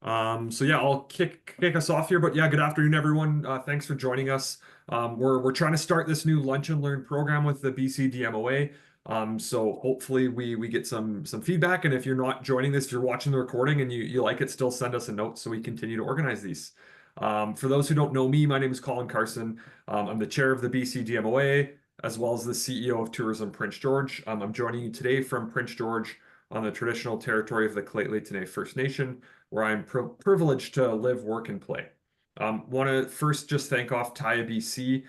So yeah, I'll kick us off here. But yeah, good afternoon, everyone. Thanks for joining us. We're trying to start this new Lunch and Learn program with the BC DMOA. So hopefully we get some feedback. And if you're not joining this, if you're watching the recording and you like it, still send us a note so we continue to organize these. For those who don't know me, my name is Colin Carson. I'm the chair of the BC DMOA, as well as the CEO of Tourism Prince George. I'm joining you today from Prince George on the traditional territory of the Lheidli First Nation, where I'm privileged to live, work, and play. Want to first just thank off Taya BC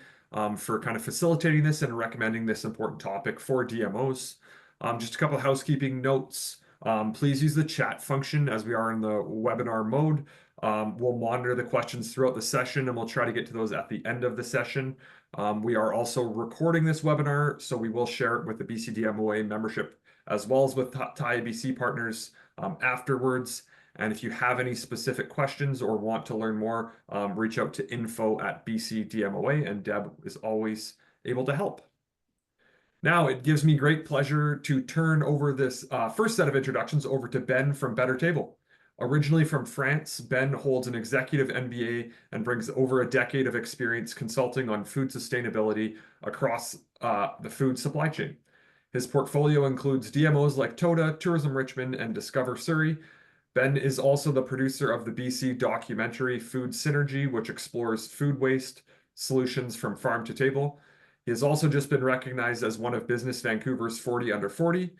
for kind of facilitating this and recommending this important topic for DMOs. Just a couple of housekeeping notes. Please use the chat function as we are in the webinar mode. We'll monitor the questions throughout the session and we'll try to get to those at the end of the session. We are also recording this webinar, so we will share it with the BCDMOA membership as well as with Taya BC partners afterwards. And if you have any specific questions or want to learn more, reach out to info@BCDMOA, and Deb is always able to help. Now, it gives me great pleasure to turn over this first set of introductions over to Ben from Better Table. Originally from France, Ben holds an executive MBA and brings over a decade of experience consulting on food sustainability across the food supply chain. His portfolio includes DMOs like Toda, Tourism Richmond, and Discover Surrey. Ben is also the producer of the BC documentary Food Synergy, which explores food waste solutions from farm to table. He has also just been recognized as one of Business Vancouver's 40 Under 40.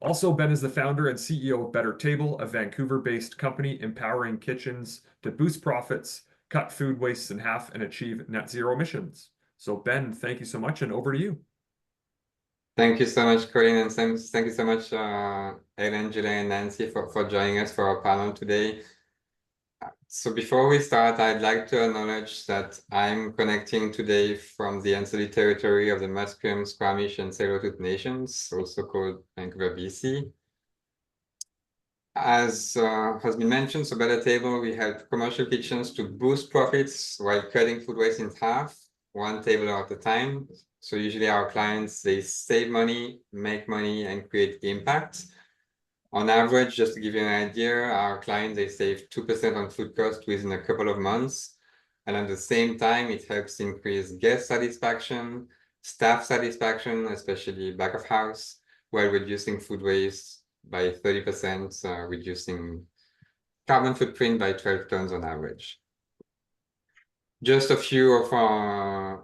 Also, Ben is the founder and CEO of Better Table, a Vancouver-based company empowering kitchens to boost profits, cut food wastes in half, and achieve net zero emissions. So Ben, thank you so much, and over to you. Thank you so much, Colin, and thank you so much, Ellen, Julia, and Nancy for joining us for our panel today. So before we start, I'd like to acknowledge that I'm connecting today from the ancestral territory of the Musqueam, Squamish, and Tsleil-Waututh Nations, also called Vancouver, BC. As has been mentioned, so Better Table, we help commercial kitchens to boost profits while cutting food waste in half, one table at a time. So usually our clients, they save money, make money, and create impact. On average, just to give you an idea, our clients, they save 2% on food costs within a couple of months. And at the same time, it helps increase guest satisfaction, staff satisfaction, especially back of house, while reducing food waste by 30%, reducing carbon footprint by 12 tons on average. Just a few of our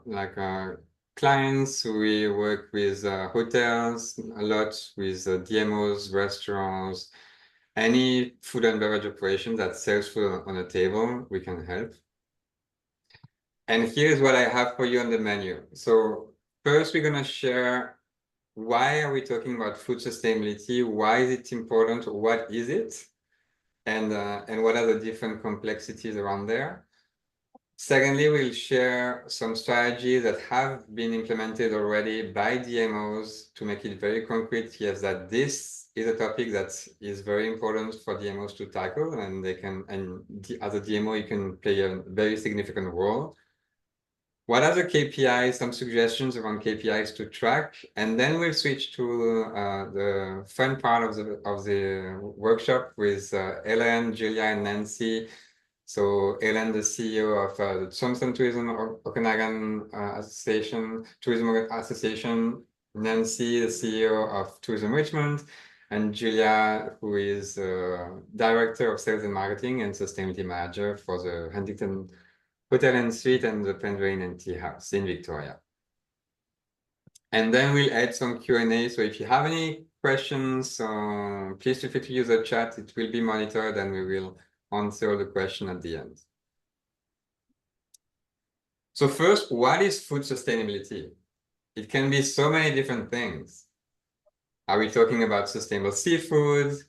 clients. We work with hotels a lot, with DMOs, restaurants, any food and beverage operation that sells food on a table, we can help. And here's what I have for you on the menu. So first, we're going to share why are we talking about food sustainability? Why is it important? What is it? And what are the different complexities around there? Secondly, we'll share some strategies that have been implemented already by DMOs to make it very concrete. Yes, that this is a topic that is very important for DMOs to tackle, and they can, as a DMO, you can play a very significant role. What are the KPIs, some suggestions around KPIs to track, and then we'll switch to the fun part of the workshop with Ellen, Julia, and Nancy. So Ellen, the CEO of the Thompson Tourism Okanagan Tourism Association, Nancy, the CEO of Tourism Richmond, and Julia, who is Director of Sales and Marketing and Sustainability Manager for the Huntington Hotel and Suite and the Pendrain and Tea House in Victoria. And then we'll add some Q&A. So if you have any questions, please feel free to use the chat. It will be monitored and we will answer the question at the end. So first, what is food sustainability? It can be so many different things. Are we talking about sustainable seafood?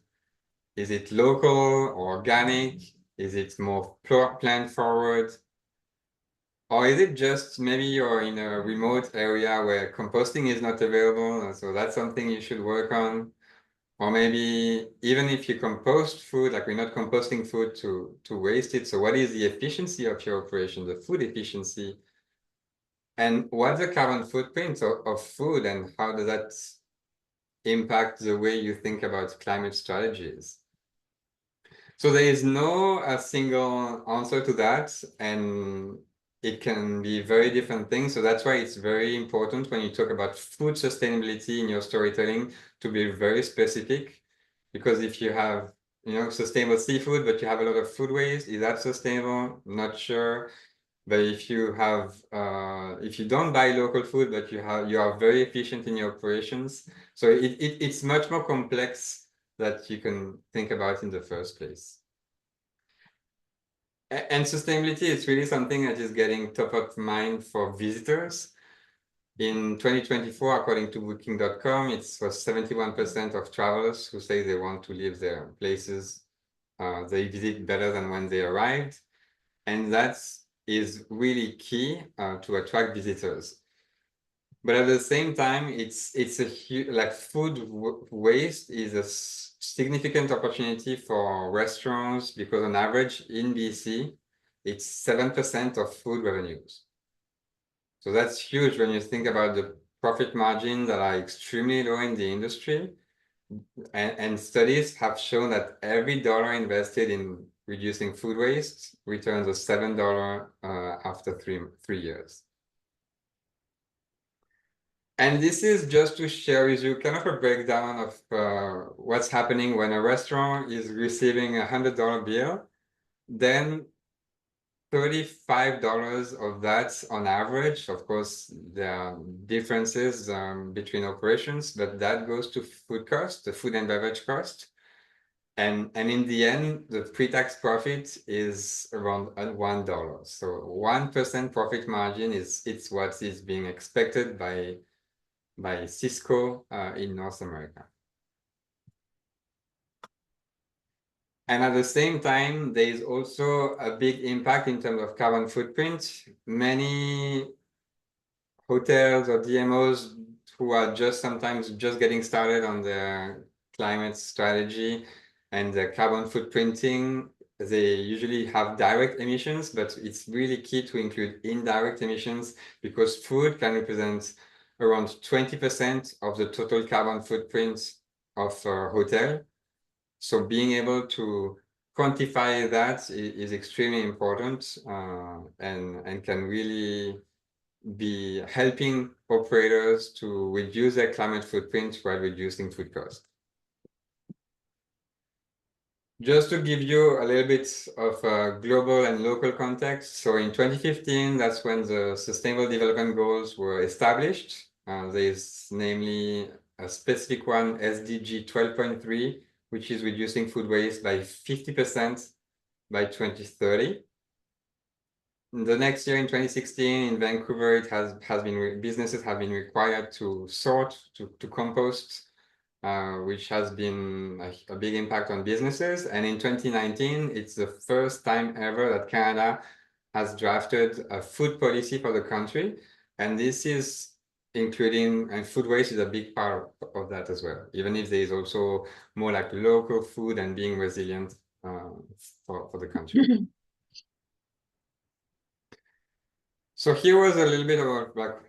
Is it local or organic? Is it more plant forward? Or is it just maybe you're in a remote area where composting is not available, and so that's something you should work on? Or maybe even if you compost food, like we're not composting food to waste it. So what is the efficiency of your operation, the food efficiency? And what's the carbon footprint of food, and how does that impact the way you think about climate strategies? So there is no a single answer to that, and it can be very different things. So that's why it's very important when you talk about food sustainability in your storytelling to be very specific. Because if you have, sustainable seafood, but you have a lot of food waste, is that sustainable? Not sure. But if you have, if you don't buy local food, but you are very efficient in your operations, so it's much more complex that you can think about in the first place. And sustainability is really something that is getting top of mind for visitors. In 2024, according to Booking.com, it was 71% of travelers who say they want to leave their places they visit better than when they arrived. And that is really key to attract visitors. But at the same time, it's a huge, like food waste is a significant opportunity for restaurants because on average in BC, it's 7% of food revenues. So that's huge when you think about the profit margin that are extremely low in the industry. And studies have shown that every dollar invested in reducing food waste returns a $7 after three years. And this is just to share with you kind of a breakdown of what's happening when a restaurant is receiving a $100 bill. Then $35 of that on average. Of course, there are differences between operations, but that goes to food cost, the food and beverage cost. And in the end, the pre-tax profit is around $1. So 1% profit margin it's what is being expected by Cisco in North America. And at the same time, there is also a big impact in terms of carbon footprint. Many hotels or DMOs who are sometimes just getting started on their climate strategy and the carbon footprinting, they usually have direct emissions, but it's really key to include indirect emissions because food can represent around 20% of the total carbon footprint of a hotel. So being able to quantify that is extremely important and can really be helping operators to reduce their climate footprint while reducing food costs. Just to give you a little bit of a global and local context. So in 2015, that's when the Sustainable Development Goals were established. There's namely a specific one, SDG 12.3, which is reducing food waste by 50% by 2030. The next year in 2016 in Vancouver, it has been businesses have been required to sort, to compost, which has been a big impact on businesses. And in 2019, it's the first time ever that Canada has drafted a food policy for the country. And this is including, and food waste is a big part of that as well, even if there is also more like local food and being resilient for the country. So here was a little bit about like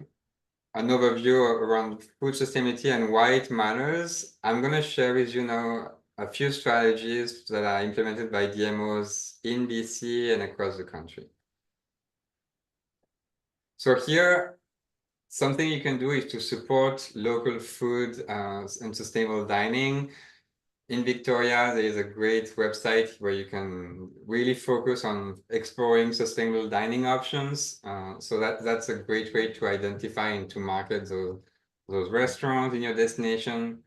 an overview around food sustainability and why it matters. I'm going to share with you now a few strategies that are implemented by DMOs in BC and across the country. So here, something you can do is to support local food and sustainable dining. In Victoria, there is a great website where you can really focus on exploring sustainable dining options. So that's a great way to identify and to market those restaurants in your destination.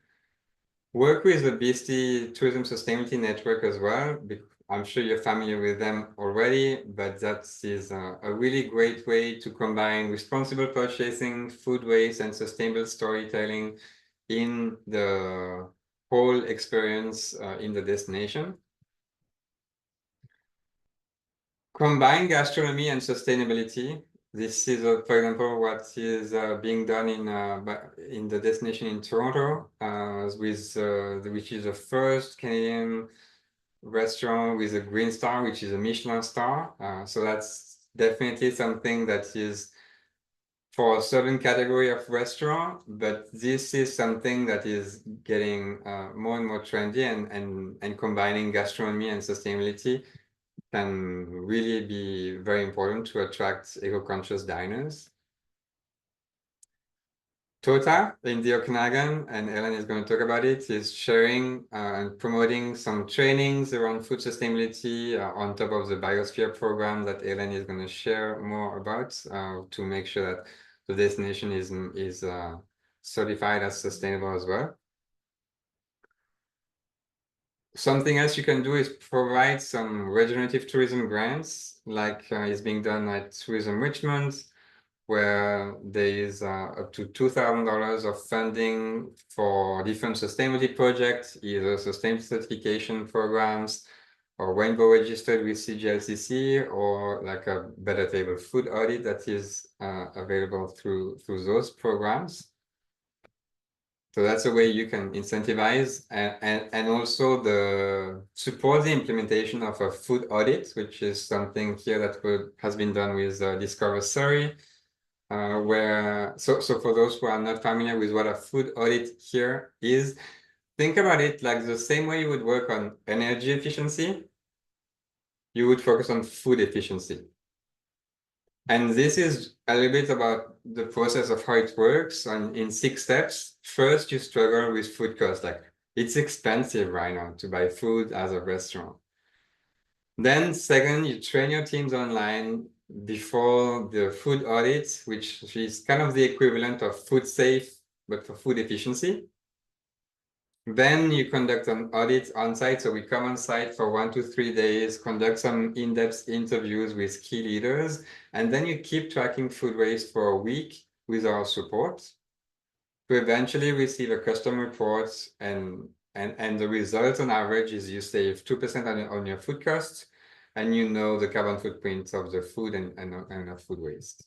Work with the BC Tourism Sustainability Network as well. I'm sure you're familiar with them already, but that is a really great way to combine responsible purchasing, food waste, and sustainable storytelling in the whole experience in the destination. Combine gastronomy and sustainability. This is, for example, what is being done in the destination in Toronto, which is the first Canadian restaurant with a green star, which is a Michelin star. So that's definitely something that is for a certain category of restaurant, but this is something that is getting more and more trendy, and combining gastronomy and sustainability can really be very important to attract eco-conscious diners. Tota in the Okanagan, and Ellen is going to talk about it, is sharing and promoting some trainings around food sustainability on top of the biosphere program that Ellen is going to share more about to make sure that the destination is certified as sustainable as well. Something else you can do is provide some regenerative tourism grants, like is being done at Tourism Richmond, where there is up to $2,000 of funding for different sustainability projects, either sustainability certification programs, or rainbow registered with CGLCC, or like a better table food audit that is available through those programs. So that's a way you can incentivize and also support the implementation of a food audit, which is something here that has been done with Discover Surrey. So for those who are not familiar with what a food audit here is, think about it like the same way you would work on energy efficiency, you would focus on food efficiency. And this is a little bit about the process of how it works in 6 steps. First, you struggle with food costs. Like, it's expensive right now to buy food as a restaurant. Then second, you train your teams online before the food audit, which is kind of the equivalent of food safe, but for food efficiency. Then you conduct an audit on site. So we come on site for 1 to 3 days, conduct some in-depth interviews with key leaders, and then you keep tracking food waste for a week with our support to eventually receive a custom report. And the result on average is you save 2% on your food costs, and you know the carbon footprint of the food and of food waste.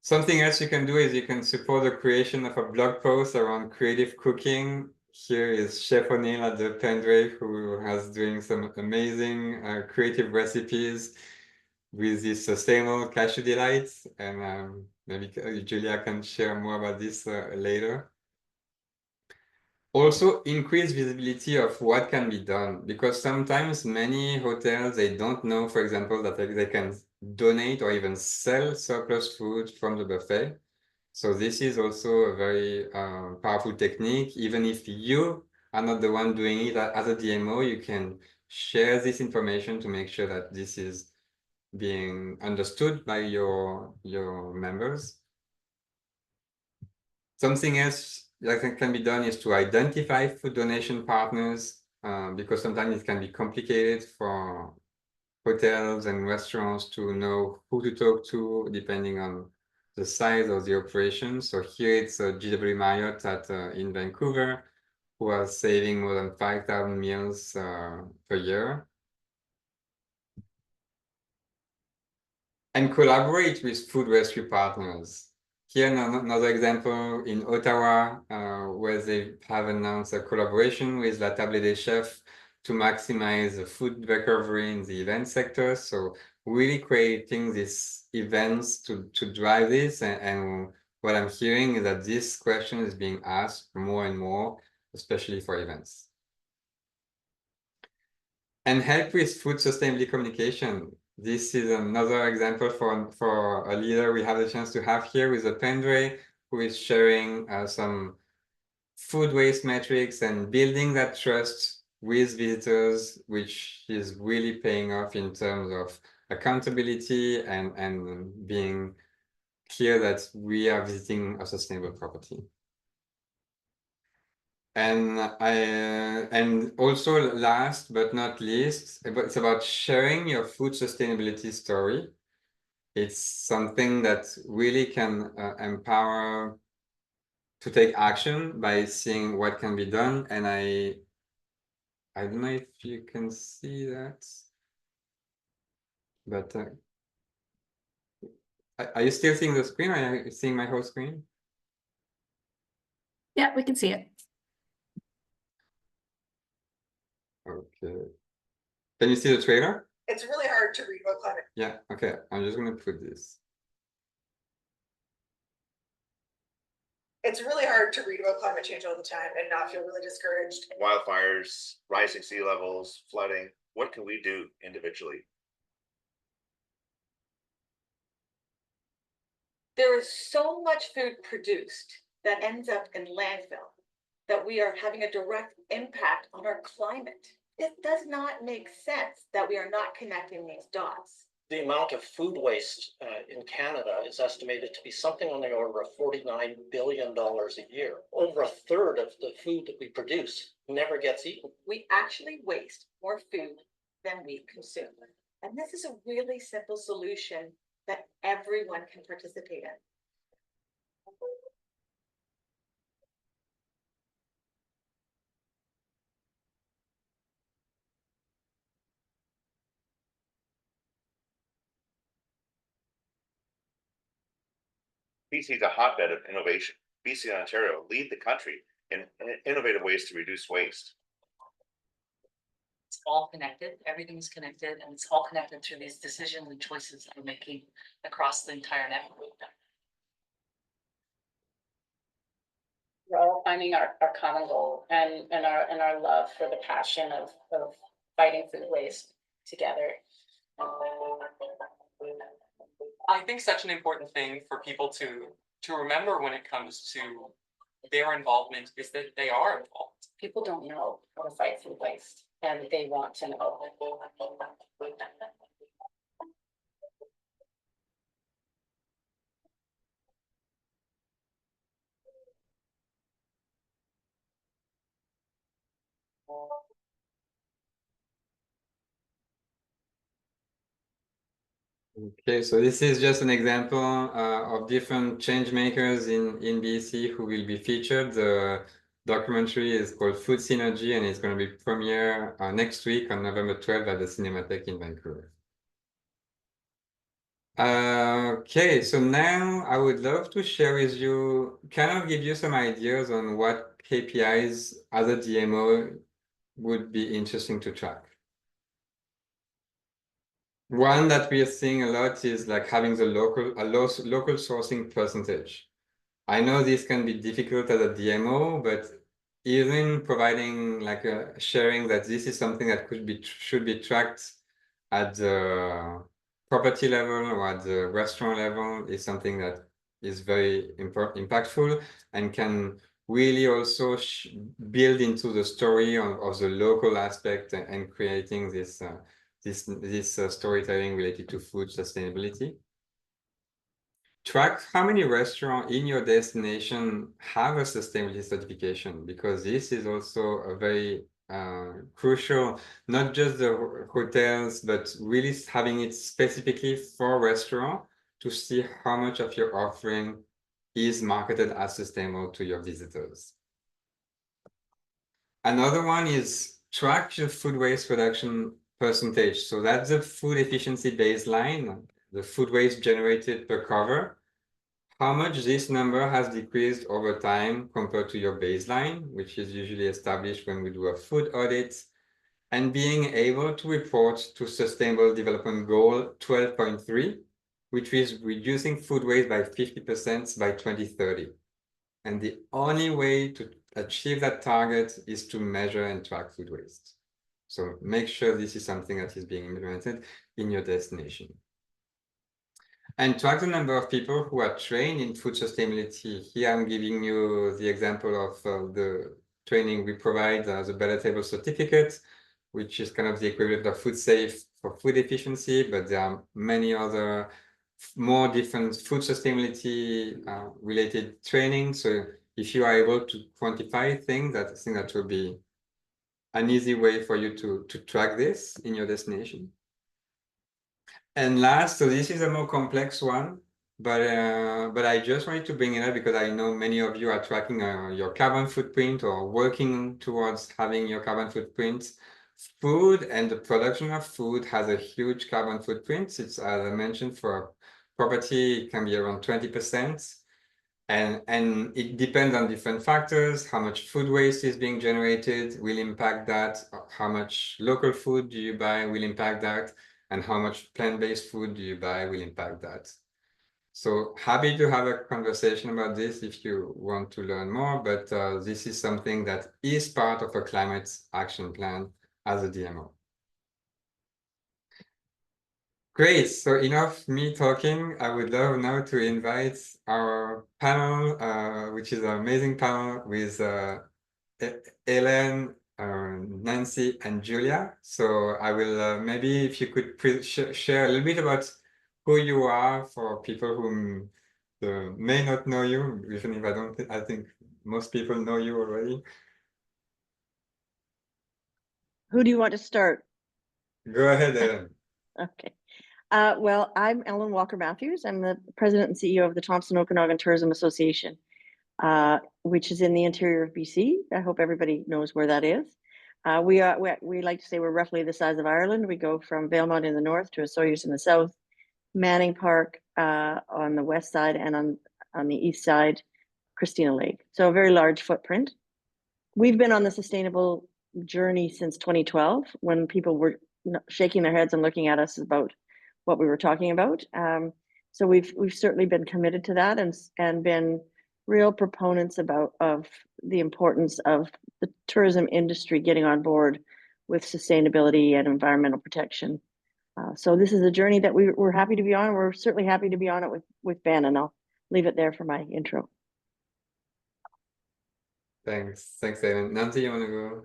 Something else you can do is you can support the creation of a blog post around creative cooking. Here is Chef O'Neill at the Pendray, who has doing some amazing creative recipes with this sustainable cashew delights. And maybe Julia can share more about this later. Also, increase visibility of what can be done, because sometimes many hotels, they don't know, for example, that they can donate or even sell surplus food from the buffet. So this is also a very powerful technique. Even if you are not the one doing it as a DMO, you can share this information to make sure that this is being understood by your members. Something else that can be done is to identify food donation partners, because sometimes it can be complicated for hotels and restaurants to know who to talk to depending on the size of the operation. So here it's GW Marriott in Vancouver, who are saving more than 5,000 meals per year. And collaborate with food rescue partners. Here another example in Ottawa, where they have announced a collaboration with La Table des Chefs to maximize the food recovery in the event sector. So really creating these events to drive this. And what I'm hearing is that this question is being asked more and more, especially for events. And help with food sustainability communication. This is another example for a leader we have the chance to have here with a Pendray, who is sharing some food waste metrics and building that trust with visitors, which is really paying off in terms of accountability and being clear that we are visiting a sustainable property. And also last but not least, it's about sharing your food sustainability story. It's something that really can empower to take action by seeing what can be done. And I don't know if you can see that, but are you still seeing the screen? Are you seeing my whole screen? Yeah, we can see it. Okay. Can you see the trailer? It's really hard to read about climate. Yeah, okay, I'm just gonna put this. It's really hard to read about climate change all the time and not feel really discouraged. Wildfires, rising sea levels, flooding. What can we do individually? There is so much food produced that ends up in landfill that we are having a direct impact on our climate. It does not make sense that we are not connecting these dots. The amount of food waste in Canada is estimated to be something on the order of $49 billion a year. Over a third of the food that we produce never gets eaten. We actually waste more food than we consume. And this is a really simple solution that everyone can participate in. BC is a hotbed of innovation. BC and Ontario lead the country in innovative ways to reduce waste. It's all connected, everything's connected, and it's all connected through these decisions and choices that we're making across the entire network. We're all finding our common goal and our love for the passion of fighting food waste together. I think such an important thing for people to remember when it comes to their involvement is that they are involved. People don't know how to fight food waste, and they want to know. Okay, so this is just an example of different change makers in BC who will be featured. The documentary is called Food Synergy, and it's going to be premiere next week on November 12th at the Cinematheque in Vancouver. Okay, so now I would love to share with you, kind of give you some ideas on what KPIs as a DMO would be interesting to track. One that we are seeing a lot is like having the local sourcing percentage. I know this can be difficult as a DMO, but even providing like a sharing that this is something that should be tracked at the property level or at the restaurant level is something that is very impactful and can really also build into the story of the local aspect and creating this storytelling related to food sustainability. Track how many restaurants in your destination have a sustainability certification, because this is also a very crucial, not just the hotels, but really having it specifically for restaurant to see how much of your offering is marketed as sustainable to your visitors. Another one is track your food waste reduction percentage. So that's the food efficiency baseline, the food waste generated per cover, how much this number has decreased over time compared to your baseline, which is usually established when we do a food audit, and being able to report to Sustainable Development Goal 12.3, which is reducing food waste by 50% by 2030. And the only way to achieve that target is to measure and track food waste. So make sure this is something that is being implemented in your destination. And track the number of people who are trained in food sustainability. Here I'm giving you the example of the training we provide, the Better Table Certificate, which is kind of the equivalent of Food Safe for food efficiency, but there are many other more different food sustainability related training. So if you are able to quantify things, I think that will be an easy way for you to track this in your destination. And last, so this is a more complex one, but I just wanted to bring it up because I know many of you are tracking your carbon footprint or working towards having your carbon footprint. Food and the production of food has a huge carbon footprint. It's, as I mentioned, for property, it can be around 20%. And it depends on different factors. How much food waste is being generated will impact that. How much local food do you buy will impact that. and how much plant-based food do you buy will impact that. So happy to have a conversation about this if you want to learn more, but this is something that is part of a climate action plan as a DMO. Great, so enough me talking. I would love now to invite our panel, which is an amazing panel with Ellen, Nancy, and Julia. So I will maybe if you could share a little bit about who you are for people who may not know you, even if I think most people know you already. Who do you want to start? Go ahead, Ellen. Okay. Well, I'm Ellen Walker Matthews. I'm the president and CEO of the Thompson Okanagan Tourism Association, which is in the interior of BC. I hope everybody knows where that is. We like to say we're roughly the size of Ireland. We go from Valemount in the north to Osoyoos in the south, Manning Park on the west side, and on the east side, Christina Lake. So a very large footprint. We've been on the sustainable journey since 2012, when people were shaking their heads and looking at us about what we were talking about. So we've certainly been committed to that and been real proponents of the importance of the tourism industry getting on board with sustainability and environmental protection. So this is a journey that we're happy to be on. We're certainly happy to be on it with Ben, and I'll leave it there for my intro. Thanks, Ellen. Nancy, you want to go?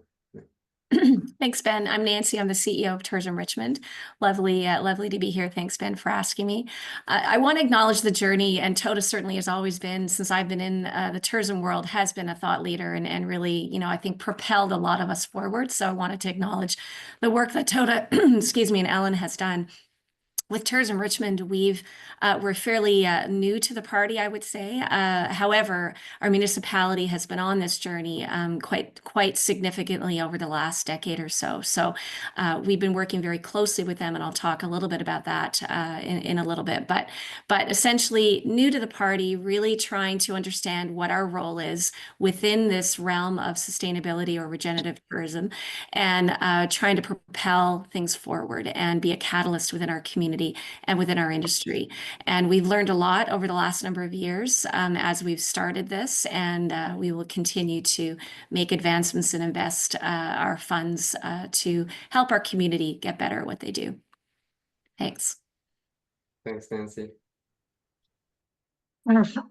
Thanks, Ben. I'm Nancy. I'm the CEO of Tourism Richmond. Lovely to be here. Thanks, Ben, for asking me. I want to acknowledge the journey, and Toda certainly has always been, since I've been in the tourism world, has been a thought leader and really, I think propelled a lot of us forward. So I wanted to acknowledge the work that Toda, excuse me, and Ellen has done. With Tourism Richmond, we're fairly new to the party, I would say. However, our municipality has been on this journey quite significantly over the last decade or so. So we've been working very closely with them, and I'll talk a little bit about that in a little bit. But essentially, new to the party, really trying to understand what our role is within this realm of sustainability or regenerative tourism, and trying to propel things forward and be a catalyst within our community and within our industry. And we've learned a lot over the last number of years as we've started this, and we will continue to make advancements and invest our funds to help our community get better at what they do. Thanks. Thanks, Nancy.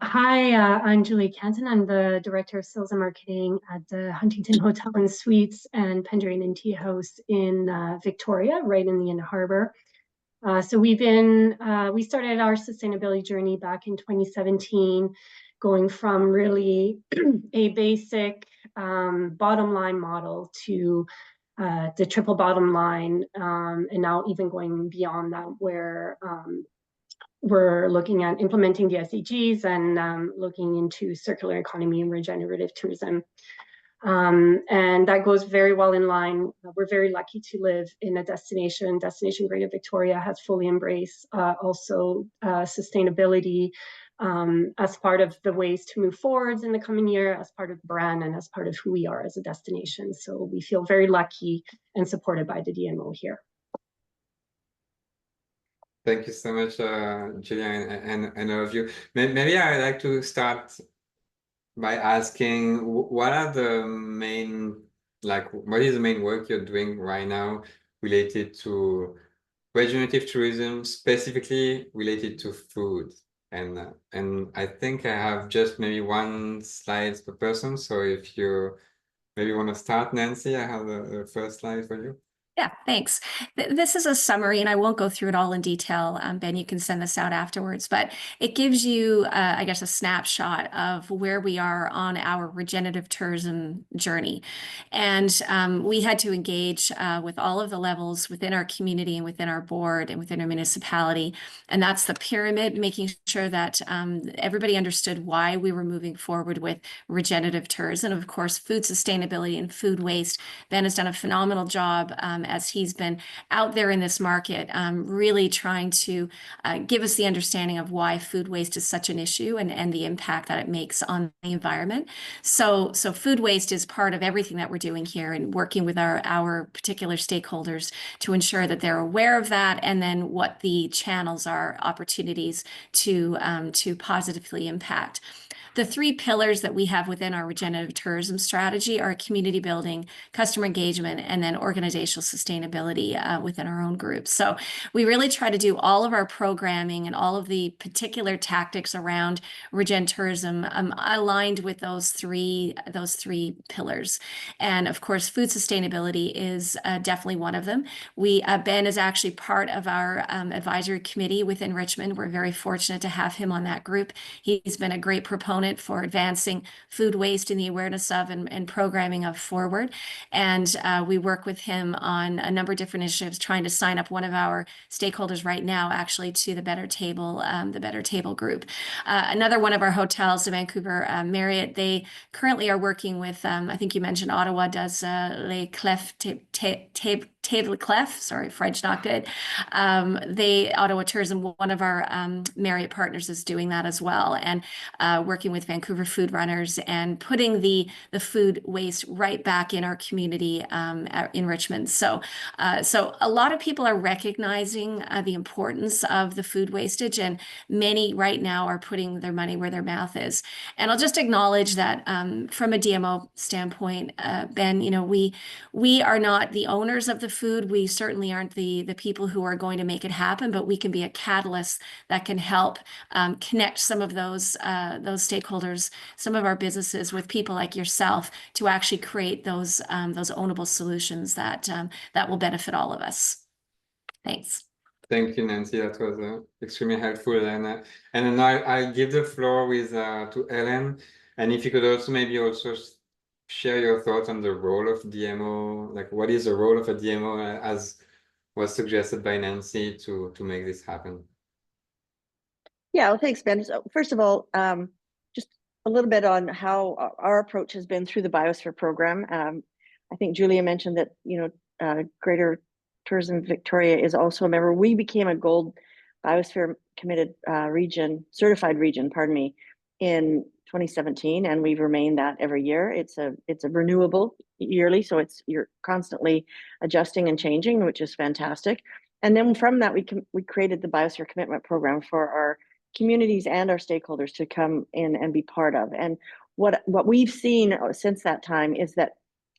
Hi, I'm Julie Canton. I'm the Director of Sales and Marketing at the Huntington Hotel and Suites and Pendragon and Tea House in Victoria, right in the Inner Harbor. So we started our sustainability journey back in 2017, going from really a basic bottom line model to the triple bottom line, and now even going beyond that, where we're looking at implementing the SDGs and looking into circular economy and regenerative tourism. And that goes very well in line. We're very lucky to live in a destination. Destination Greater Victoria has fully embraced also sustainability as part of the ways to move forwards in the coming year, as part of the brand and as part of who we are as a destination. So we feel very lucky and supported by the DMO here. Thank you so much, Julia and all of you. Maybe I'd like to start by asking what is the main work you're doing right now related to regenerative tourism, specifically related to food? And I think I have just maybe one slide per person. So if you maybe want to start, Nancy, I have the first slide for you. Yeah, thanks. This is a summary, and I won't go through it all in detail. Ben, you can send this out afterwards, but it gives you, I guess, a snapshot of where we are on our regenerative tourism journey. And we had to engage with all of the levels within our community and within our board and within our municipality. And that's the pyramid, making sure that everybody understood why we were moving forward with regenerative tourism. And of course, food sustainability and food waste. Ben has done a phenomenal job as he's been out there in this market, really trying to give us the understanding of why food waste is such an issue and the impact that it makes on the environment. So food waste is part of everything that we're doing here and working with our particular stakeholders to ensure that they're aware of that, and then what the channels are, opportunities to positively impact. The three pillars that we have within our regenerative tourism strategy are community building, customer engagement, and then organizational sustainability within our own group. So we really try to do all of our programming and all of the particular tactics around regen tourism aligned with those three pillars. And of course, food sustainability is definitely one of them. Ben is actually part of our advisory committee within Richmond. We're very fortunate to have him on that group. He's been a great proponent for advancing food waste and the awareness of and programming of Forward. And we work with him on a number of different initiatives, trying to sign up one of our stakeholders right now, actually, to the Better Table group. Another one of our hotels, the Vancouver Marriott, they currently are working with, I think you mentioned Ottawa does Les Clefs Table Clef, sorry, French not good. Ottawa Tourism, one of our Marriott partners, is doing that as well, and working with Vancouver food runners and putting the food waste right back in our community in Richmond. So a lot of people are recognizing the importance of the food wastage, and many right now are putting their money where their mouth is. And I'll just acknowledge that from a DMO standpoint, Ben, we are not the owners of the food. We certainly aren't the people who are going to make it happen, but we can be a catalyst that can help connect some of those stakeholders, some of our businesses, with people like yourself to actually create those ownable solutions that will benefit all of us. Thanks. Thank you, Nancy. That was extremely helpful. And then I give the floor to Ellen. And if you could also maybe share your thoughts on the role of DMO, like what is the role of a DMO as was suggested by Nancy to make this happen? Yeah, well, thanks, Ben. So first of all, just a little bit on how our approach has been through the Biosphere program. I think Julia mentioned that, Greater Tourism Victoria is also a member. We became a gold Biosphere committed certified region, in 2017, and we've remained that every year. It's a renewable yearly, so you're constantly adjusting and changing, which is fantastic. And then from that, we created the Biosphere Commitment Program for our communities and our stakeholders to come in and be part of. And what we've seen since that time is that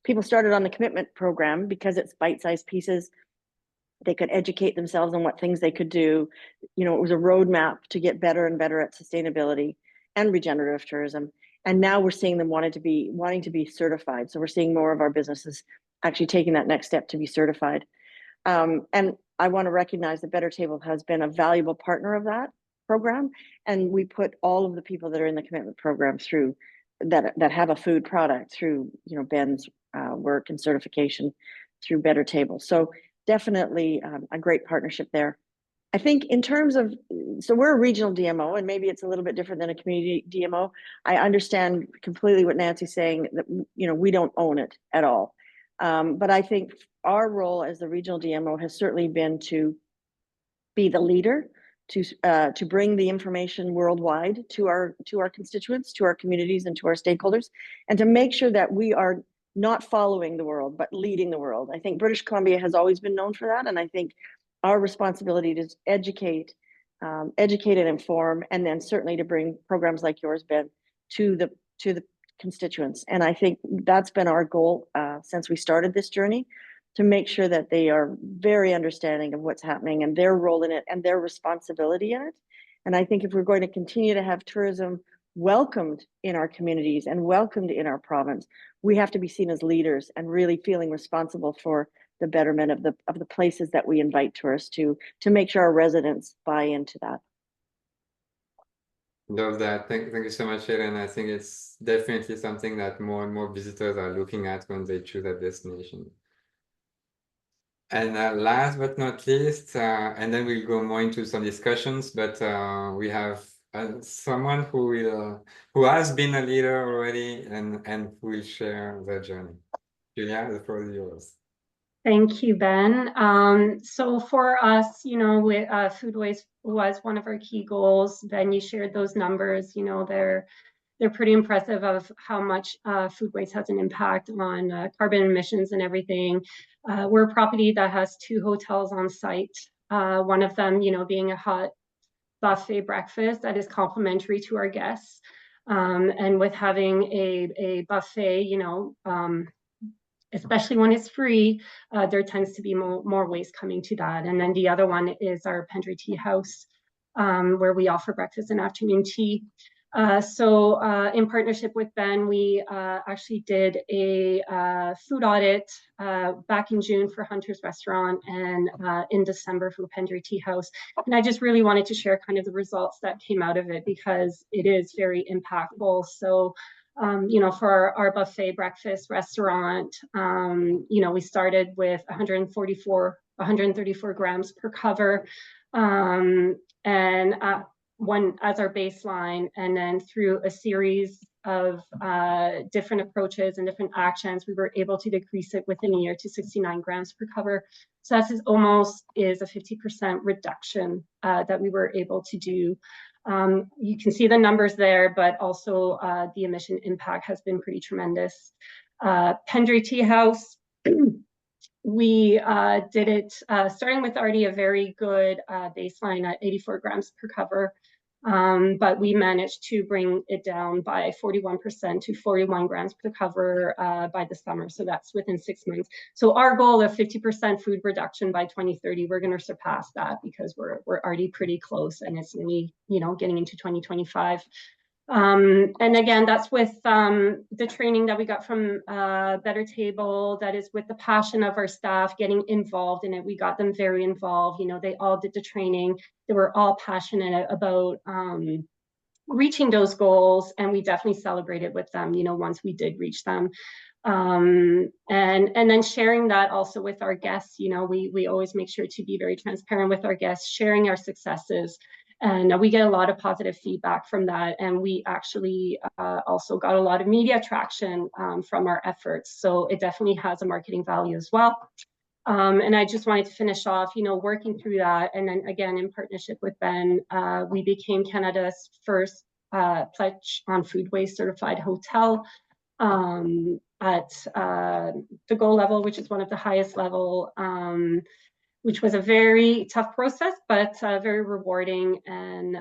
people started on the commitment program because it's bite-sized pieces. They could educate themselves on what things they could do. It was a roadmap to get better and better at sustainability and regenerative tourism. And now we're seeing them wanting to be certified. So we're seeing more of our businesses actually taking that next step to be certified. And I want to recognize that Better Table has been a valuable partner of that program. And we put all of the people that are in the commitment program through that have a food product through, Ben's work and certification through Better Table. So definitely a great partnership there. I think in terms of, so we're a regional DMO, and maybe it's a little bit different than a community DMO. I understand completely what Nancy's saying, that, we don't own it at all. But I think our role as the regional DMO has certainly been to be the leader, to bring the information worldwide to our constituents, to our communities, and to our stakeholders, and to make sure that we are not following the world, but leading the world. I think British Columbia has always been known for that, and I think our responsibility to educate and inform, and then certainly to bring programs like yours, Ben, to the constituents. And I think that's been our goal since we started this journey, to make sure that they are very understanding of what's happening and their role in it and their responsibility in it. And I think if we're going to continue to have tourism welcomed in our communities and welcomed in our province, we have to be seen as leaders and really feeling responsible for the betterment of the places that we invite tourists to make sure our residents buy into that. Love that. Thank you so much, Ellen. I think it's definitely something that more and more visitors are looking at when they choose a destination. And last but not least, and then we'll go more into some discussions, but we have someone who has been a leader already and who will share their journey. Julia, the floor is yours. Thank you, Ben. So for us, food waste was one of our key goals. Ben, you shared those numbers. They're pretty impressive of how much food waste has an impact on carbon emissions and everything. We're a property that has 2 hotels on site. One of them, being a hot buffet breakfast that is complimentary to our guests. And with having a buffet, especially when it's free, there tends to be more waste coming to that. And then the other one is our Pendry Tea House, where we offer breakfast and afternoon tea. So in partnership with Ben, we actually did a food audit back in June for Hunter's Restaurant and in December for Pendry Tea House. And I just really wanted to share kind of the results that came out of it because it is very impactful. So for our buffet breakfast restaurant, we started with 134 grams per cover. And one as our baseline, and then through a series of different approaches and different actions, we were able to decrease it within a year to 69 grams per cover. So that is almost a 50% reduction that we were able to do. You can see the numbers there, but also the emission impact has been pretty tremendous. Pendry Tea House, we did it starting with already a very good baseline at 84 grams per cover, but we managed to bring it down by 41% to 41 grams per cover by the summer. So that's within 6 months. So our goal of 50% food reduction by 2030, we're going to surpass that because we're already pretty close, and it's only getting into 2025. And again, that's with the training that we got from Better Table, that is with the passion of our staff getting involved in it. We got them very involved. They all did the training. They were all passionate about reaching those goals, and we definitely celebrated with them, once we did reach them. And then sharing that also with our guests. We always make sure to be very transparent with our guests, sharing our successes. And we get a lot of positive feedback from that. And we actually also got a lot of media traction from our efforts. So it definitely has a marketing value as well. And I just wanted to finish off, working through that. And then again, in partnership with Ben, we became Canada's first Pledge on Food Waste certified hotel at the gold level, which is one of the highest level, which was a very tough process, but very rewarding. And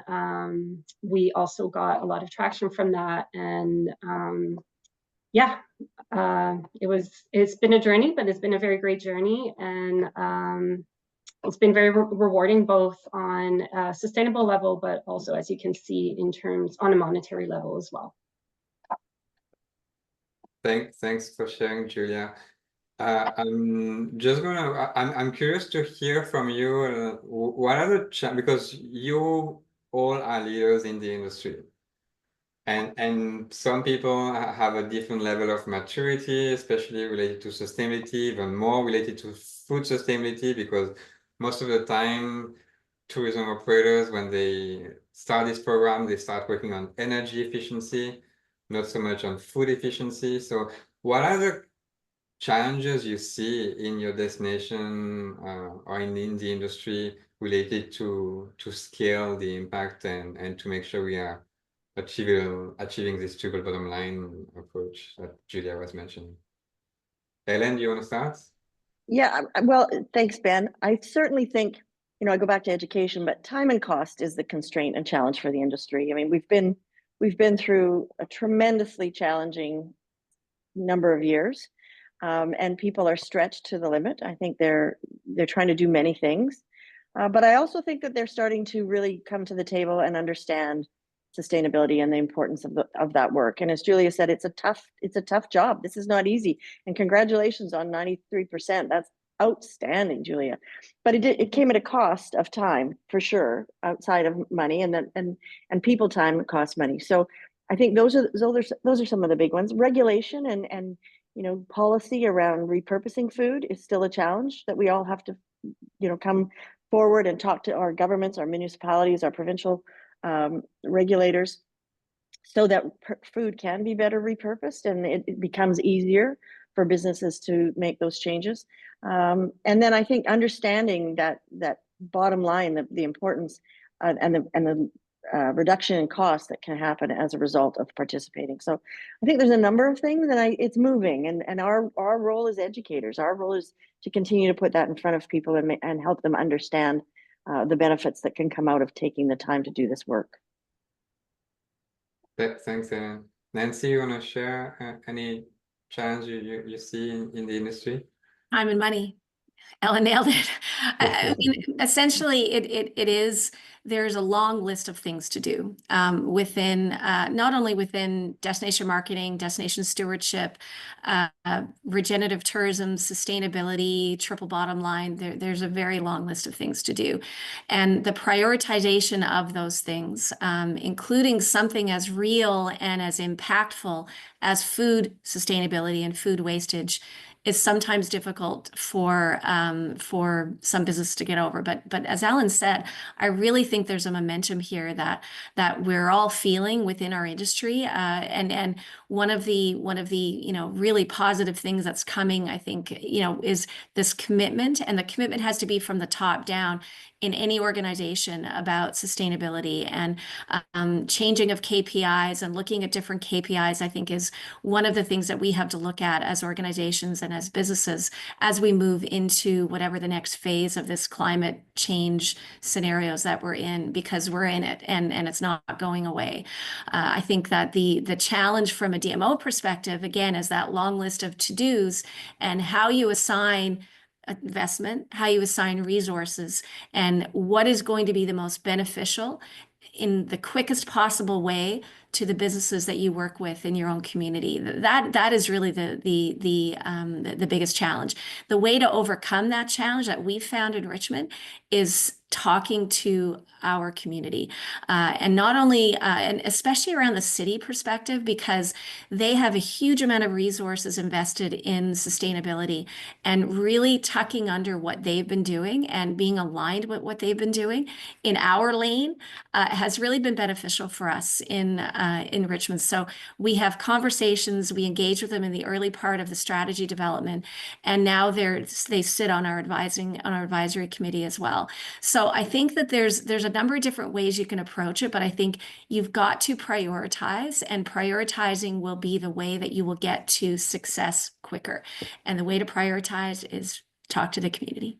we also got a lot of traction from that. And it's been a journey, but it's been a very great journey. And it's been very rewarding, both on a sustainable level, but also, as you can see, in terms on a monetary level as well. Thanks for sharing, Julia. I'm curious to hear from you. What are the because you all are leaders in the industry, and some people have a different level of maturity, especially related to sustainability, even more related to food sustainability, because most of the time, tourism operators, when they start this program, they start working on energy efficiency, not so much on food efficiency. So what are the challenges you see in your destination or in the industry related to scale the impact and to make sure we are achieving this triple bottom line approach that Julia was mentioning? Ellen, do you want to start? Yeah, well, thanks, Ben. I certainly think, I go back to education, but time and cost is the constraint and challenge for the industry. I mean, we've been through a tremendously challenging number of years, and people are stretched to the limit. I think they're trying to do many things, but I also think that they're starting to really come to the table and understand sustainability and the importance of that work. And as Julia said, it's a tough job. This is not easy. And congratulations on 93%. That's outstanding, Julia. But it came at a cost of time, for sure, outside of money, and people time costs money. So I think those are some of the big ones. Regulation and policy around repurposing food is still a challenge that we all have to come forward and talk to our governments, our municipalities, our provincial regulators, so that food can be better repurposed and it becomes easier for businesses to make those changes. And then I think understanding that bottom line, the importance and the reduction in costs that can happen as a result of participating. So I think there's a number of things, and it's moving. And our role as educators, our role is to continue to put that in front of people and help them understand the benefits that can come out of taking the time to do this work. Thanks, Nancy. You want to share any challenge you see in the industry? Time and money. Ellen nailed it. I mean, essentially, it is, there's a long list of things to do within, not only within destination marketing, destination stewardship, regenerative tourism, sustainability, triple bottom line. There's a very long list of things to do. And the prioritization of those things, including something as real and as impactful as food sustainability and food wastage, is sometimes difficult for some business to get over. But as Ellen said, I really think there's a momentum here that we're all feeling within our industry. And one of the really positive things that's coming, I think, is this commitment, and the commitment has to be from the top down in any organization about sustainability, and changing of KPIs and looking at different KPIs, I think, is one of the things that we have to look at as organizations and as businesses as we move into whatever the next phase of this climate change scenarios that we're in, because we're in it and it's not going away. I think that the challenge from a DMO perspective, again, is that long list of to-dos and how you assign investment, how you assign resources, and what is going to be the most beneficial in the quickest possible way to the businesses that you work with in your own community. That is really the biggest challenge. The way to overcome that challenge that we've found in Richmond is talking to our community, and not only and especially around the city perspective, because they have a huge amount of resources invested in sustainability, and really tucking under what they've been doing and being aligned with what they've been doing in our lane has really been beneficial for us in Richmond. So we have conversations, we engage with them in the early part of the strategy development, and now they sit on our advisory committee as well. So I think that there's a number of different ways you can approach it, but I think you've got to prioritize, and prioritizing will be the way that you will get to success quicker. And the way to prioritize is talk to the community.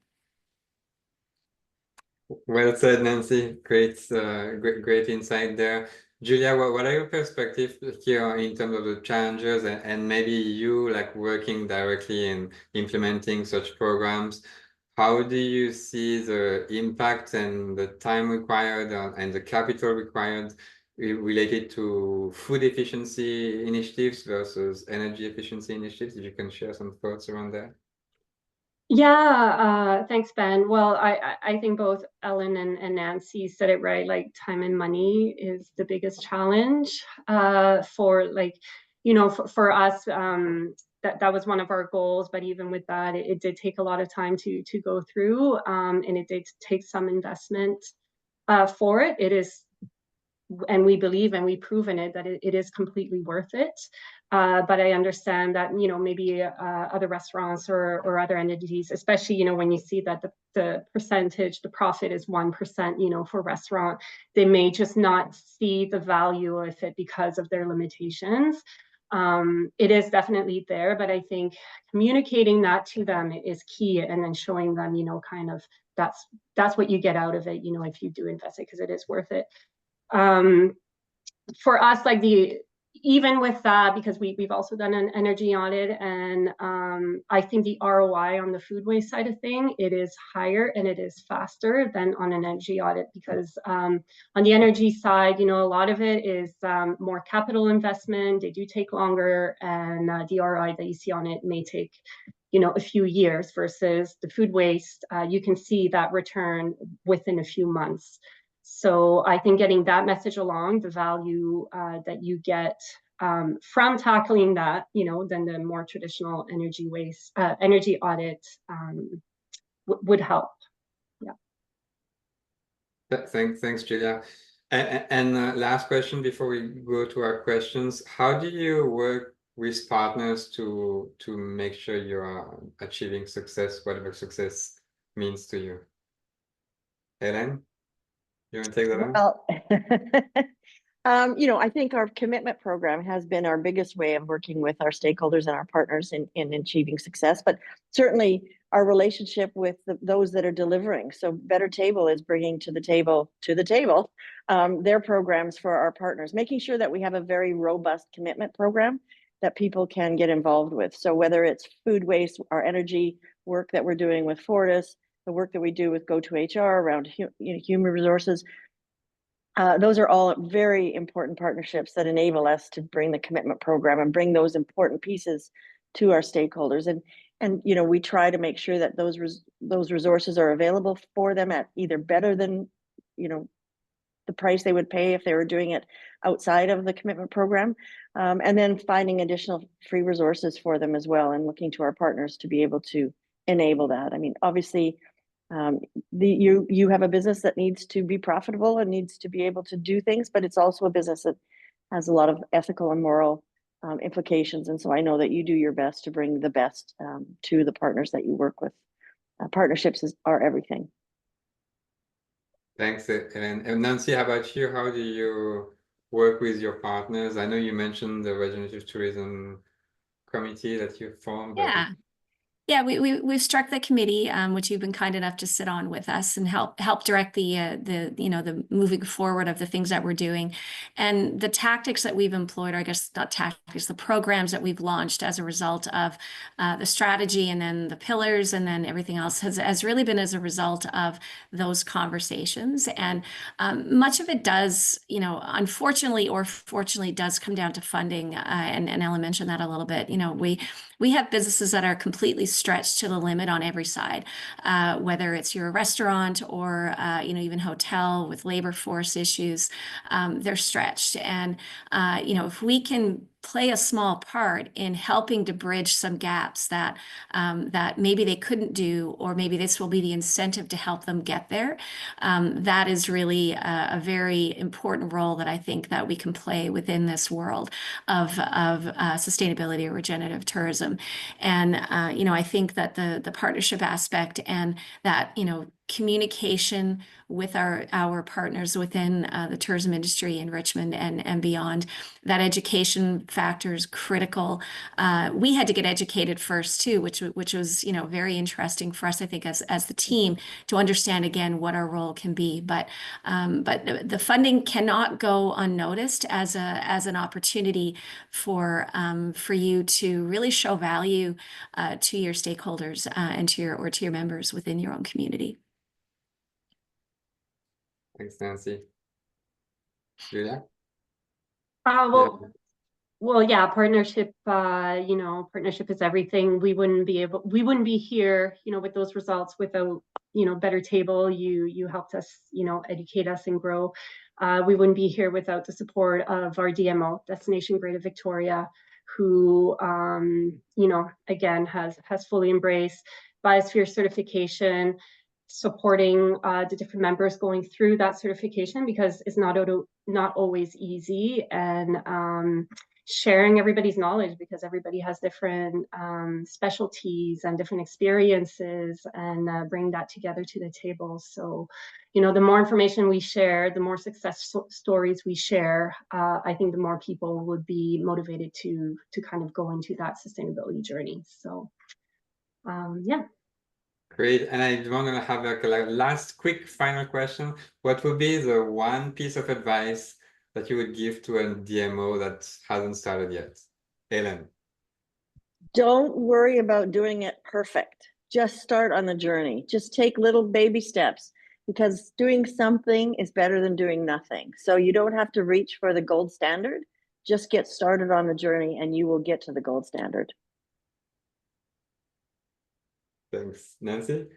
Well said, Nancy. Great insight there. Julia, what are your perspectives here in terms of the challenges and maybe you like working directly in implementing such programs? How do you see the impact and the time required and the capital required related to food efficiency initiatives versus energy efficiency initiatives? If you can share some thoughts around that. Yeah, thanks, Ben. Well, I think both Ellen and Nancy said it right. Like, time and money is the biggest challenge for, like, for us. That was one of our goals, but even with that, it did take a lot of time to go through, and it did take some investment for it. It is, and we believe, and we've proven it, that it is completely worth it. But I understand that, maybe other restaurants or other entities, especially, when you see that the percentage, the profit is 1%, for restaurant, they may just not see the value of it because of their limitations. It is definitely there, but I think communicating that to them is key, and then showing them, kind of that's what you get out of it, if you do invest it, because it is worth it. For us, like even with that, because we've also done an energy audit, and I think the ROI on the food waste side of thing, it is higher and it is faster than on an energy audit, because on the energy side, a lot of it is more capital investment. They do take longer, and the ROI that you see on it may take a few years, versus the food waste, you can see that return within a few months. So I think getting that message along, the value that you get from tackling that, than the more traditional energy audit would help. Yeah. Thanks, Julia. And last question before we go to our questions: how do you work with partners to make sure you are achieving success, whatever success means to you? Helen, you want to take that on? Well, I think our commitment program has been our biggest way of working with our stakeholders and our partners in achieving success, but certainly our relationship with those that are delivering. So Better Table is bringing to the table their programs for our partners, making sure that we have a very robust commitment program that people can get involved with. So whether it's food waste, our energy work that we're doing with Fortis, the work that we do with Go2HR around human resources, those are all very important partnerships that enable us to bring the commitment program and bring those important pieces to our stakeholders. And we try to make sure that those resources are available for them at either better than the price they would pay if they were doing it outside of the commitment program, and then finding additional free resources for them as well, and looking to our partners to be able to enable that. I mean, obviously, you have a business that needs to be profitable and needs to be able to do things, but it's also a business that has a lot of ethical and moral implications. And so I know that you do your best to bring the best to the partners that you work with. Partnerships are everything. Thanks, and Nancy, how about you? How do you work with your partners? I know you mentioned the Regenerative Tourism Committee that you formed. Yeah. Yeah, we've struck the committee, which you've been kind enough to sit on with us and help direct the moving forward of the things that we're doing, and the tactics that we've employed, or I guess not tactics, the programs that we've launched as a result of the strategy, and then the pillars, and then everything else has really been as a result of those conversations. And much of it does, unfortunately or fortunately, does come down to funding. And Ellen mentioned that a little bit. We have businesses that are completely stretched to the limit on every side, whether it's your restaurant or even hotel with labor force issues. They're stretched, and if we can play a small part in helping to bridge some gaps that maybe they couldn't do, or maybe this will be the incentive to help them get there. That is really a very important role that I think that we can play within this world of sustainability or regenerative tourism. And I think that the partnership aspect and that communication with our partners within the tourism industry in Richmond and beyond, that education factor is critical. We had to get educated first too, which was very interesting for us, I think, as the team, to understand again what our role can be. But the funding cannot go unnoticed as an opportunity for you to really show value to your stakeholders and to your members within your own community. Thanks, Nancy. Julia? Well, yeah, partnership, partnership is everything. We wouldn't be here, with those results without, Better Table. You helped us, educate us and grow. We wouldn't be here without the support of our DMO, Destination Greater Victoria, who, again, has fully embraced biosphere certification, supporting the different members going through that certification, because it's not always easy, and sharing everybody's knowledge, because everybody has different specialties and different experiences, and bring that together to the table. So, the more information we share, the more success stories we share, I think the more people would be motivated to kind of go into that sustainability journey. So, yeah. Great. And I want to have a last quick final question. What would be the one piece of advice that you would give to a DMO that hasn't started yet? Helen? Don't worry about doing it perfect. Just start on the journey. Just take little baby steps, because doing something is better than doing nothing. So you don't have to reach for the gold standard. Just get started on the journey and you will get to the gold standard. Thanks. Nancy?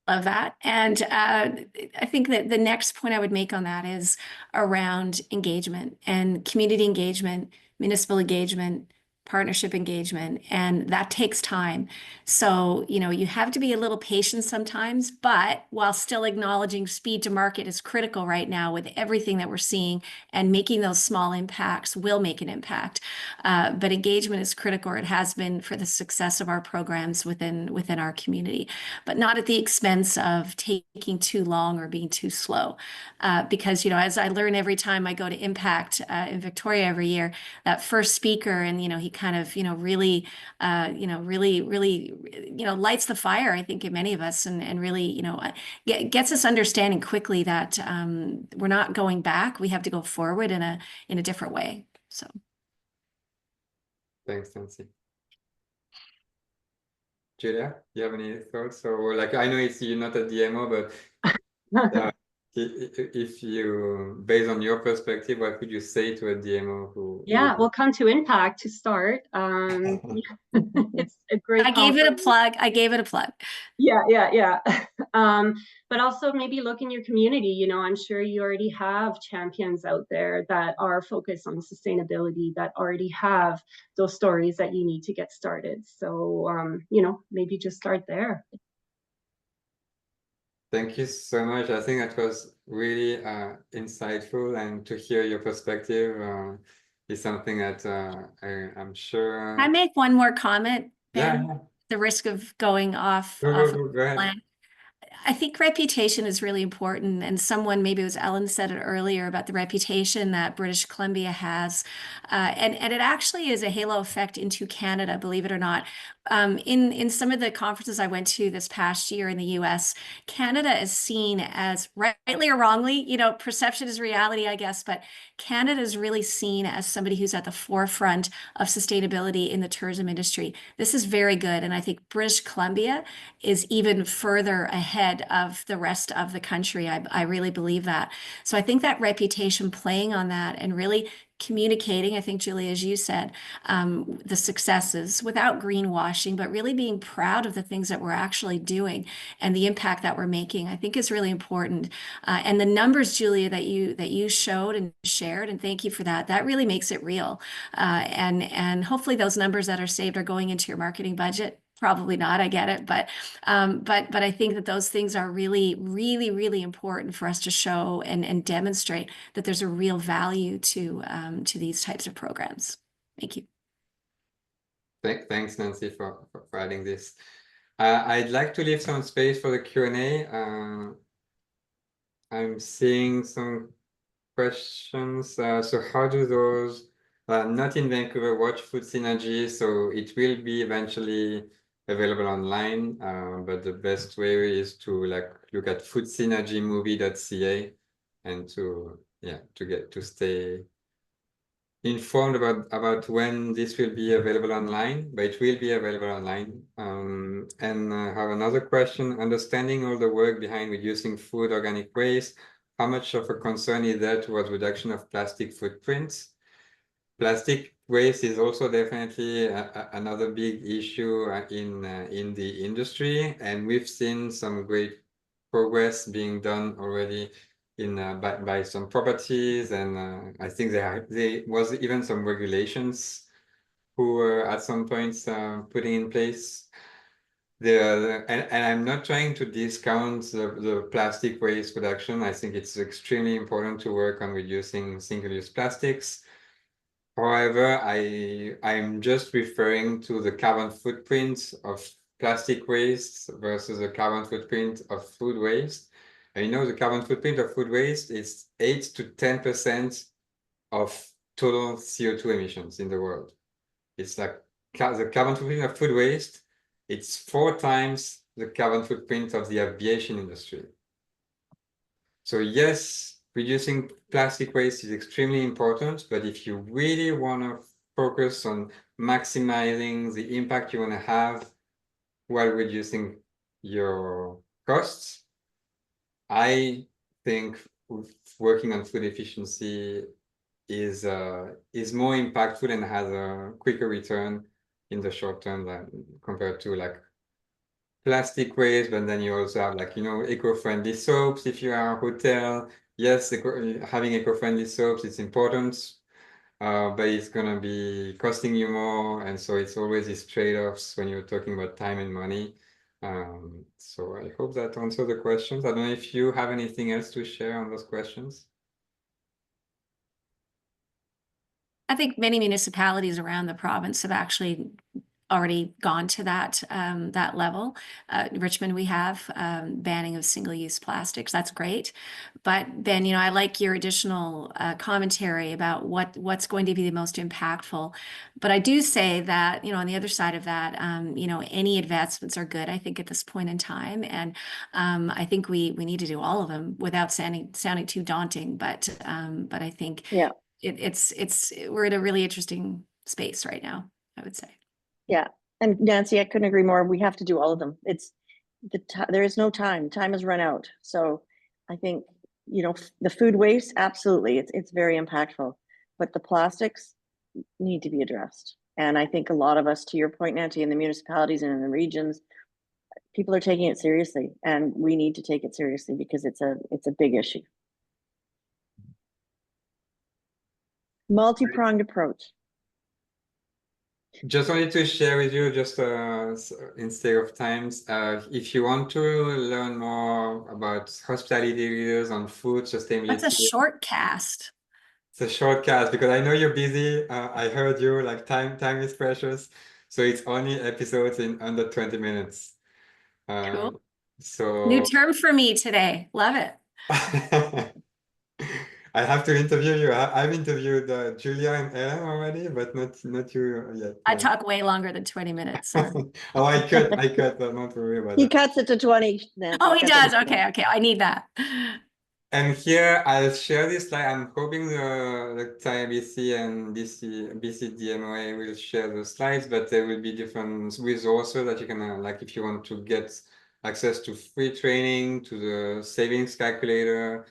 Love that. And I think that the next point I would make on that is around engagement and community engagement, municipal engagement, partnership engagement, and that takes time. So, you have to be a little patient sometimes, but while still acknowledging speed to market is critical right now with everything that we're seeing, and making those small impacts will make an impact. But engagement is critical, or it has been, for the success of our programs within our community, but not at the expense of taking too long or being too slow. Because, as I learn every time I go to Impact in Victoria every year, that first speaker, and he kind of really lights the fire, I think, in many of us, and really gets us understanding quickly that we're not going back. We have to go forward in a different way. So Thanks, Nancy. Julia, do you have any thoughts? Or like, I know you're not a DMO, but if you, based on your perspective, what could you say to a DMO who? Yeah, well, come to Impact to start. It's a great I gave it a conference. plug. Yeah. But also maybe look in your community. I'm sure you already have champions out there that are focused on sustainability, that already have those stories that you need to get started. So, maybe just start there. Thank you so much. I think that was really insightful, and to hear your perspective is something that I'm sure. I make one more comment, Ben? Yeah. The risk of going off Go ahead. plan. I think reputation is really important, and someone, maybe it was Ellen, said it earlier about the reputation that British Columbia has, and it actually is a halo effect into Canada, believe it or not. In some of the conferences I went to this past year in the US, Canada is seen as, rightly or wrongly, perception is reality, I guess, but Canada is really seen as somebody who's at the forefront of sustainability in the tourism industry. This is very good, and I think British Columbia is even further ahead of the rest of the country. I really believe that. So I think that reputation, playing on that and really communicating, I think, Julie, as you said, the successes without greenwashing, but really being proud of the things that we're actually doing and the impact that we're making, I think is really important. And the numbers, Julia, that you showed and shared, and thank you for that, that really makes it real. And hopefully those numbers that are saved are going into your marketing budget. Probably not, I get it, but I think that those things are really, really, really important for us to show and demonstrate that there's a real value to these types of programs. Thank you. Thanks, Nancy, for adding this. I'd like to leave some space for the Q&A. I'm seeing some questions. So how do those not in Vancouver watch Food Synergy? So it will be eventually available online, but the best way is to look at foodsynergymovie.ca and to stay informed about when this will be available online, but it will be available online. And I have another question. Understanding all the work behind reducing food organic waste, how much of a concern is there towards reduction of plastic footprints? Plastic waste is also definitely another big issue in the industry, and we've seen some great progress being done already by some properties, and I think there was even some regulations who were at some points putting in place. And I'm not trying to discount the plastic waste reduction. I think it's extremely important to work on reducing single-use plastics. However, I'm just referring to the carbon footprint of plastic waste versus the carbon footprint of food waste. And the carbon footprint of food waste is 8 to 10% of total CO2 emissions in the world. It's like the carbon footprint of food waste, it's 4 times the carbon footprint of the aviation industry. So yes, reducing plastic waste is extremely important, but if you really want to focus on maximizing the impact you want to have while reducing your costs, I think working on food efficiency is more impactful and has a quicker return in the short term than compared to plastic waste. But then you also have eco-friendly soaps if you are a hotel. Yes, having eco-friendly soaps is important. but it's gonna be costing you more, and so it's always these trade-offs when you're talking about time and money. So I hope that answered the questions. I don't know if you have anything else to share on those questions. I think many municipalities around the province have actually already gone to that that level. Richmond, we have banning of single-use plastics. That's great. But Ben, I like your additional commentary about what's going to be the most impactful. But I do say that, on the other side of that, any advancements are good, I think, at this point in time. And I think we need to do all of them without sounding too daunting. But I think we're in a really interesting space right now, I would say. Yeah, and Nancy, I couldn't agree more. We have to do all of them. There is no time. Time has run out. So I think, the food waste, absolutely, it's very impactful. But the plastics need to be addressed. And I think a lot of us, to your point, Nancy, in the municipalities and in the regions, people are taking it seriously, and we need to take it seriously because it's a big issue. Multi-pronged approach. Just wanted to share with you, just instead of times, if you want to learn more about hospitality leaders on food sustainability. That's a short cast. It's a short cast because I know you're busy. I heard you, like time is precious. So it's only episodes in under 20 minutes. Cool. So New term for me today. Love it. I have to interview you. I've interviewed Julia and Ellen already, but not you yet. I talk way longer than 20 minutes. So. Oh, I cut, but not worry about He that. cuts it to 20. Nancy. Oh, he does. Okay. I need that. And here I'll share this slide. I'm hoping the TIBC and BC DMOA will share the slides, but there will be different resources that you can, like if you want to get access to free training, to the savings calculator,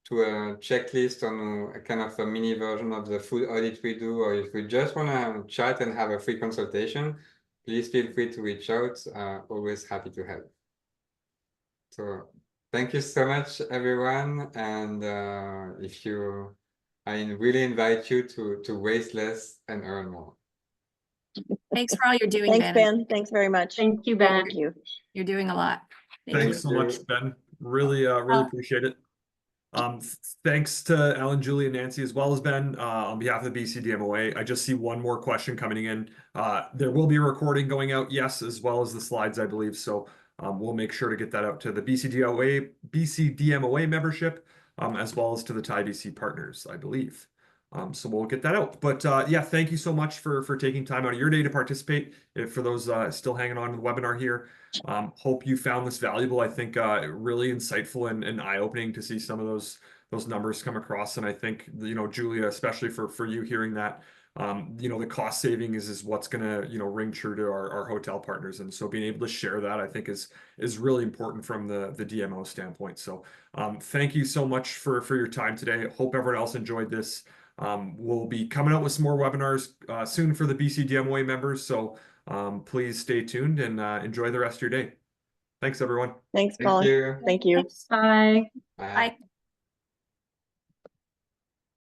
to a checklist on a kind of a mini version of the food audit we do, or if you just want to chat and have a free consultation, please feel free to reach out. Always happy to help. So thank you so much, everyone. And I really invite you to waste less and earn more. Thanks for all you're doing, Thanks, Ben. Ben. Thanks very much. Thank you, Ben. Thank you. You're doing a lot. Thanks so much, Ben. Really appreciate it. Thanks to Alan, Julie, and Nancy, as well as Ben, on behalf of the BC DMOA. I just see one more question coming in. There will be a recording going out, yes, as well as the slides, I believe. So we'll make sure to get that out to the BC DMOA membership, as well as to the TIBC partners, I believe. So we'll get that out. But yeah, thank you so much for taking time out of your day to participate. For those still hanging on to the webinar here, hope you found this valuable. I think really insightful and eye-opening to see some of those numbers come across. And I think, Julia, especially for you hearing that, the cost saving is what's gonna, ring true to our hotel partners. And so being able to share that, I think is really important from the DMO standpoint. So thank you so much for your time today. Hope everyone else enjoyed this. We'll be coming out with some more webinars soon for the BC DMOA members. So please stay tuned and enjoy the rest of your day. Thanks, everyone. Thanks, Colin. Thank you. Bye. Bye. Bye.